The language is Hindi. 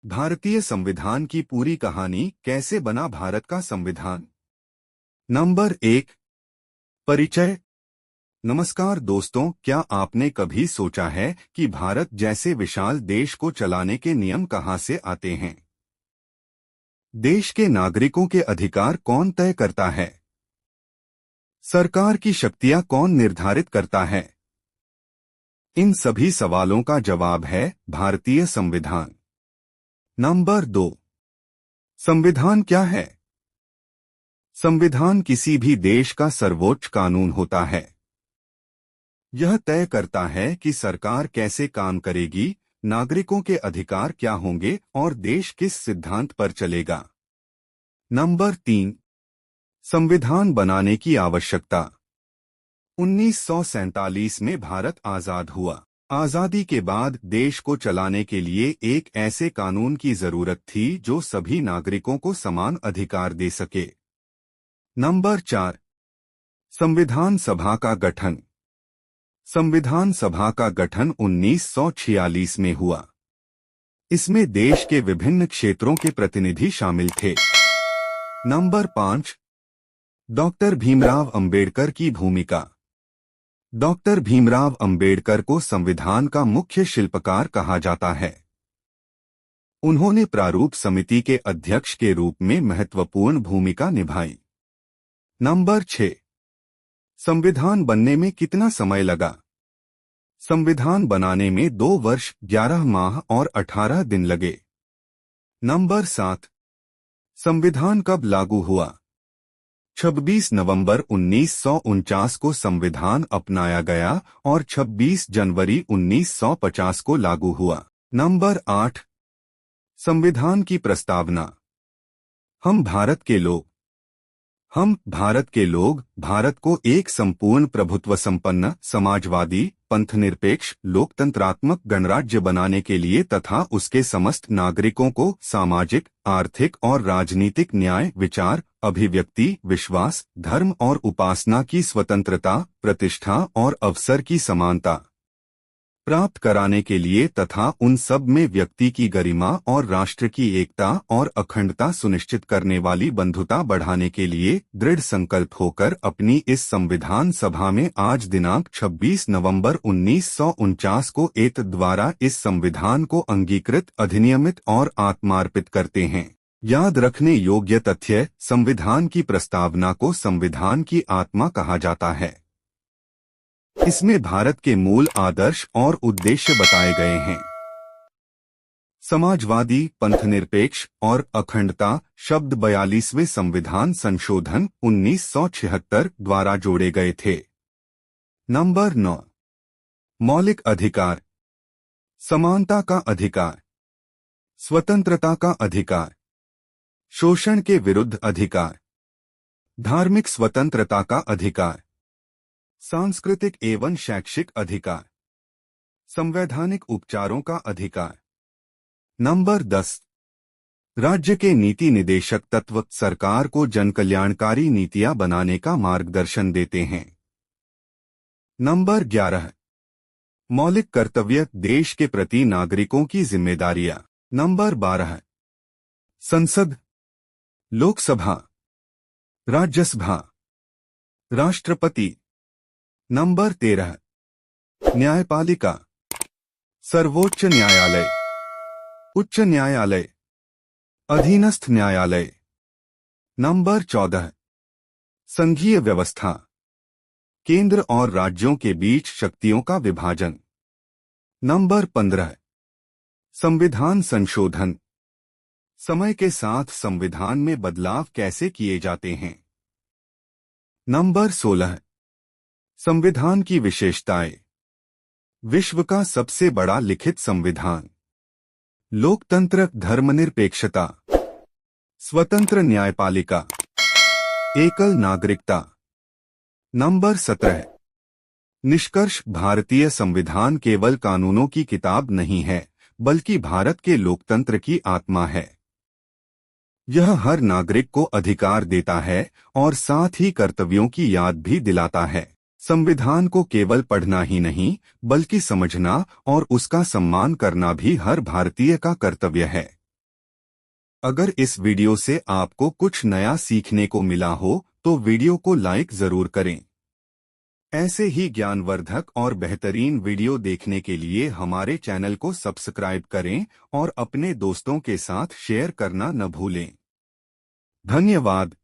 भारतीय संविधान की पूरी कहानी कैसे बना भारत का संविधान। नंबर 1, परिचय। नमस्कार दोस्तों, क्या आपने कभी सोचा है कि भारत जैसे विशाल देश को चलाने के नियम कहां से आते हैं? देश के नागरिकों के अधिकार कौन तय करता है? सरकार की शक्तियां कौन निर्धारित करता है? इन सभी सवालों का जवाब है भारतीय संविधान। नंबर 2, संविधान क्या है? संविधान किसी भी देश का सर्वोच्च कानून होता है। यह तय करता है कि सरकार कैसे काम करेगी, नागरिकों के अधिकार क्या होंगे और देश किस सिद्धांत पर चलेगा। नंबर 3, संविधान बनाने की आवश्यकता। 1947 में भारत आजाद हुआ। आजादी के बाद देश को चलाने के लिए एक ऐसे कानून की जरूरत थी जो सभी नागरिकों को समान अधिकार दे सके। नंबर 4, संविधान सभा का गठन। संविधान सभा का गठन 1946 में हुआ। इसमें देश के विभिन्न क्षेत्रों के प्रतिनिधि शामिल थे। नंबर 5, डॉक्टर भीमराव अंबेडकर की भूमिका। डॉक्टर भीमराव अंबेडकर को संविधान का मुख्य शिल्पकार कहा जाता है। उन्होंने प्रारूप समिति के अध्यक्ष के रूप में महत्वपूर्ण भूमिका निभाई। नंबर 6, संविधान बनने में कितना समय लगा? संविधान बनाने में 2 वर्ष 11 माह और 18 दिन लगे। नंबर 7, संविधान कब लागू हुआ? 26 नवंबर 1949 को संविधान अपनाया गया और 26 जनवरी 1950 को लागू हुआ। नंबर 8, संविधान की प्रस्तावना। हम भारत के लोग भारत को एक संपूर्ण प्रभुत्व संपन्न, समाजवादी, पंथनिरपेक्ष, लोकतंत्रात्मक गणराज्य बनाने के लिए तथा उसके समस्त नागरिकों को सामाजिक, आर्थिक और राजनीतिक न्याय, विचार, अभिव्यक्ति, विश्वास, धर्म और उपासना की स्वतंत्रता, प्रतिष्ठा और अवसर की समानता प्राप्त कराने के लिए तथा उन सब में व्यक्ति की गरिमा और राष्ट्र की एकता और अखंडता सुनिश्चित करने वाली बंधुता बढ़ाने के लिए दृढ़ संकल्प होकर अपनी इस संविधान सभा में आज दिनांक 26 नवंबर 1949 को एत द्वारा इस संविधान को अंगीकृत, अधिनियमित और आत्मार्पित करते हैं। याद रखने योग्य तथ्य, संविधान की प्रस्तावना को संविधान की आत्मा कहा जाता है। इसमें भारत के मूल आदर्श और उद्देश्य बताए गए हैं। समाजवादी, पंथनिरपेक्ष और अखंडता शब्द 42वें संविधान संशोधन 1976 द्वारा जोड़े गए थे। नंबर 9, मौलिक अधिकार। समानता का अधिकार, स्वतंत्रता का अधिकार, शोषण के विरुद्ध अधिकार, धार्मिक स्वतंत्रता का अधिकार, सांस्कृतिक एवं शैक्षिक अधिकार, संवैधानिक उपचारों का अधिकार। नंबर 10, राज्य के नीति निदेशक तत्व सरकार को जनकल्याणकारी नीतियां बनाने का मार्गदर्शन देते हैं। नंबर 11, मौलिक कर्तव्य, देश के प्रति नागरिकों की जिम्मेदारियां। नंबर 12, संसद, लोकसभा, राज्यसभा, राष्ट्रपति। नंबर 13, न्यायपालिका, सर्वोच्च न्यायालय, उच्च न्यायालय, अधीनस्थ न्यायालय। नंबर 14, संघीय व्यवस्था, केंद्र और राज्यों के बीच शक्तियों का विभाजन। नंबर 15, संविधान संशोधन, समय के साथ संविधान में बदलाव कैसे किए जाते हैं। नंबर 16, संविधान की विशेषताएं। विश्व का सबसे बड़ा लिखित संविधान, लोकतंत्र, धर्मनिरपेक्षता, स्वतंत्र न्यायपालिका, एकल नागरिकता। नंबर 17, निष्कर्ष, भारतीय संविधान केवल कानूनों की किताब नहीं है, बल्कि भारत के लोकतंत्र की आत्मा है। यह हर नागरिक को अधिकार देता है और साथ ही कर्तव्यों की याद भी दिलाता है। संविधान को केवल पढ़ना ही नहीं, बल्कि समझना और उसका सम्मान करना भी हर भारतीय का कर्तव्य है। अगर इस वीडियो से आपको कुछ नया सीखने को मिला हो तो वीडियो को लाइक जरूर करें। ऐसे ही ज्ञानवर्धक और बेहतरीन वीडियो देखने के लिए हमारे चैनल को सब्सक्राइब करें और अपने दोस्तों के साथ शेयर करना न भूलें। धन्यवाद।